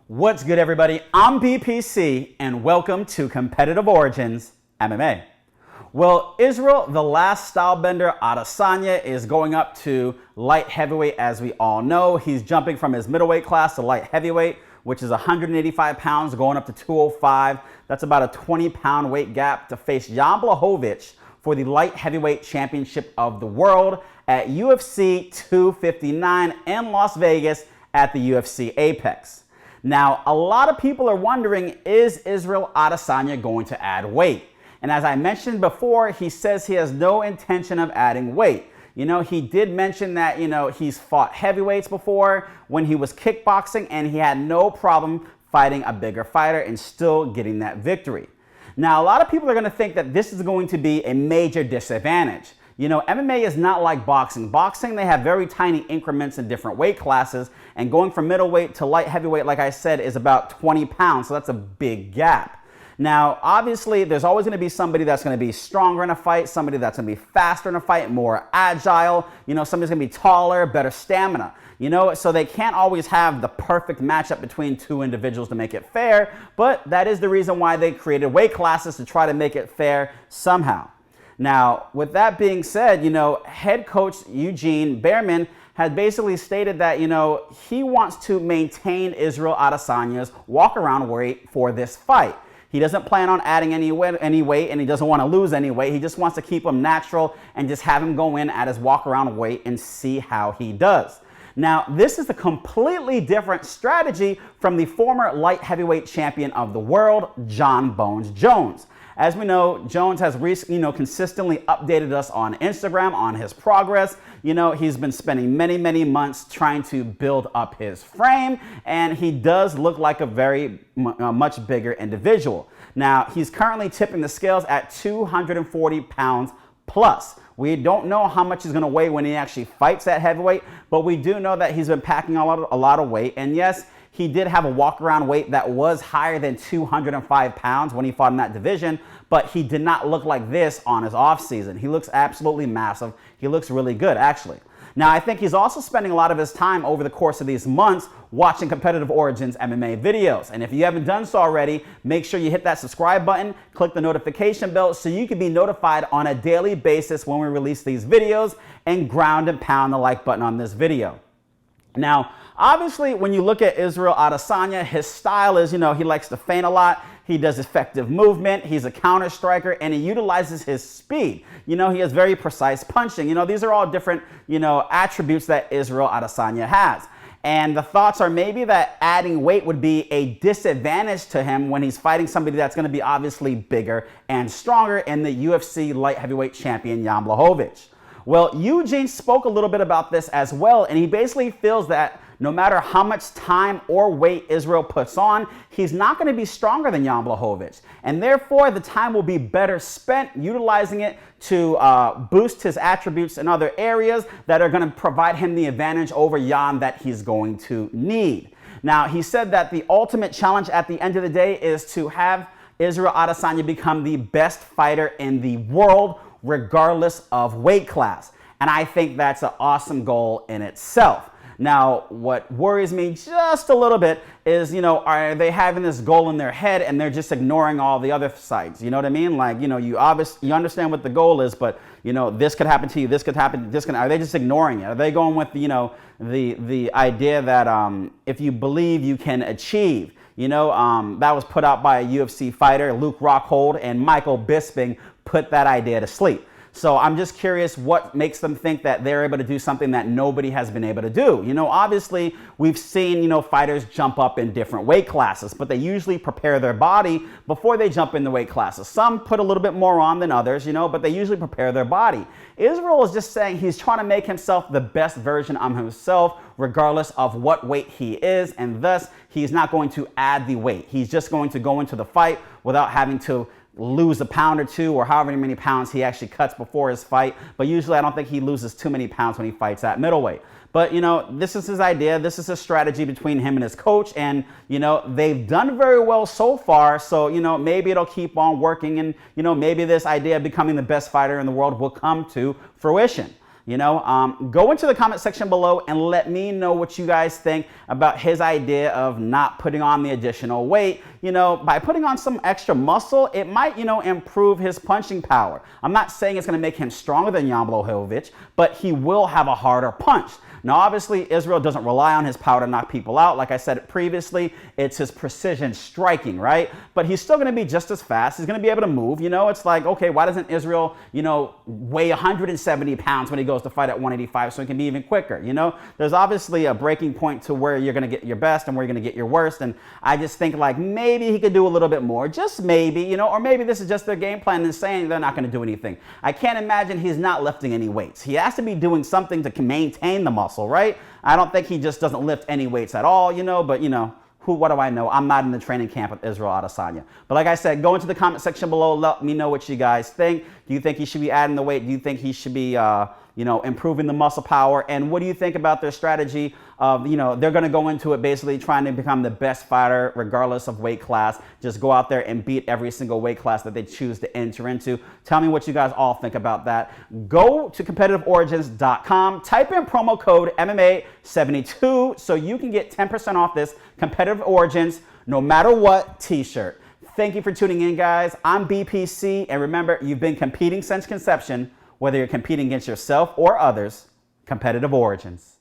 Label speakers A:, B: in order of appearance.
A: What's good, everybody? I'm BPC, and welcome to Competitive Origins MMA. Well, Israel, the Last Stylebender Adesanya, is going up to light heavyweight, as we all know. He's jumping from his middleweight class to light heavyweight, which is 185 pounds, going up to 205. That's about a 20-pound weight gap to face Jan Blachowicz for the light heavyweight championship of the world at UFC 259 in Las Vegas at the UFC Apex. Now, a lot of people are wondering, is Israel Adesanya going to add weight? And as I mentioned before, he says he has no intention of adding weight. You know, he did mention that, he's fought heavyweights before when he was kickboxing, and he had no problem fighting a bigger fighter and still getting that victory. Now, a lot of people are going to think that this is going to be a major disadvantage. You know, MMA is not like boxing. Boxing, they have very tiny increments in different weight classes, and going from middleweight to light heavyweight, like I said, is about 20 pounds, so that's a big gap. Now, obviously, there's always going to be somebody that's going to be stronger in a fight, somebody that's going to be faster in a fight, more agile, somebody's going to be taller, better stamina. So they can't always have the perfect matchup between two individuals to make it fair, but that is the reason why they created weight classes, to try to make it fair somehow. Now, with that being said, head coach Eugene Bareman had basically stated that, he wants to maintain Israel Adesanya's walk-around weight for this fight. He doesn't plan on adding any weight, and he doesn't want to lose any weight. He just wants to keep him natural and just have him go in at his walk-around weight and see how he does. Now, this is a completely different strategy from the former light heavyweight champion of the world, Jon Jones. As we know, Jones has consistently updated us on Instagram on his progress. He's been spending many months trying to build up his frame, and he does look like a very much bigger individual. Now, he's currently tipping the scales at 240 pounds plus. We don't know how much he's going to weigh when he actually fights at heavyweight, but we do know that he's been packing a lot of weight. And yes, he did have a walk-around weight that was higher than 205 pounds when he fought in that division, but he did not look like this on his off-season. He looks absolutely massive. He looks really good, actually. Now, I think he's also spending a lot of his time over the course of these months watching Competitive Origins MMA videos. And if you haven't done so already, make sure you hit that subscribe button, click the notification bell so you can be notified on a daily basis when we release these videos, and ground and pound the like button on this video. Now, obviously, when you look at Israel Adesanya, his style is, he likes to feint a lot. He does effective movement. He's a counter striker, and he utilizes his speed. He has very precise punching. These are all different, attributes that Israel Adesanya has. And the thoughts are maybe that adding weight would be a disadvantage to him when he's fighting somebody that's going to be obviously bigger and stronger in the UFC light heavyweight champion, Jan Blachowicz. Well, Eugene spoke a little bit about this as well, and he basically feels that no matter how much time or weight Israel puts on, he's not going to be stronger than Jan Blachowicz. And therefore, the time will be better spent utilizing it to boost his attributes in other areas that are going to provide him the advantage over Jan that he's going to need. Now, he said that the ultimate challenge at the end of the day is to have Israel Adesanya become the best fighter in the world, regardless of weight class. And I think that's an awesome goal in itself. Now, what worries me just a little bit is, are they having this goal in their head and they're just ignoring all the other sides? You know what I mean? Like, you understand what the goal is, but, this could happen to you, this could happen, are they just ignoring it? Are they going with, the idea that if you believe, you can achieve? That was put out by a UFC fighter, Rockhold, and Michael Bisping put that idea to sleep. So I'm just curious what makes them think that they're able to do something that nobody has been able to do. Obviously, we've seen, fighters jump up in different weight classes, but they usually prepare their body before they jump in the weight classes. Some put a little bit more on than others, but they usually prepare their body. Israel is just saying he's trying to make himself the best version of himself, regardless of what weight he is, and thus he's not going to add the weight. He's just going to go into the fight without having to lose a pound or two, or however many pounds he actually cuts before his fight. But usually I don't think he loses too many pounds when he fights at middleweight. But, this is his idea. This is a strategy between him and his coach. And, they've done very well so far. So, maybe it'll keep on working. And, maybe this idea of becoming the best fighter in the world will come to fruition. Go into the comment section below and let me know what you guys think about his idea of not putting on the additional weight. By putting on some extra muscle, it might, improve his punching power. I'm not saying it's going to make him stronger than Jan Blachowicz, but he will have a harder punch. Now, obviously, Israel doesn't rely on his power to knock people out. Like I said previously, it's his precision striking, right? But he's still going to be just as fast. He's going to be able to move. It's like, okay, why doesn't Israel, weigh 170 pounds when he goes to fight at 185 so he can be even quicker? There's obviously a breaking point to where you're going to get your best and where you're going to get your worst. And I just think like maybe he could do a little bit more, just maybe, or maybe this is just their game plan and saying they're not going to do anything. I can't imagine he's not lifting any weights. He has to be doing something to maintain the muscle. Right? I don't think he just doesn't lift any weights at all, but what do I know? I'm not in the training camp with Israel Adesanya. But like I said, go into the comment section below. Let me know what you guys think. Do you think he should be adding the weight? Do you think he should be, improving the muscle power? And what do you think about their strategy of, they're going to go into it basically trying to become the best fighter regardless of weight class. Just go out there and beat every single weight class that they choose to enter into. Tell me what you guys all think about that. Go to competitiveorigins.com, type in promo code MMA72 so you can get 10% off this Competitive Origins no matter what t-shirt. Thank you for tuning in, guys. I'm BPC, and remember, you've been competing since conception. Whether you're competing against yourself or others, Competitive Origins.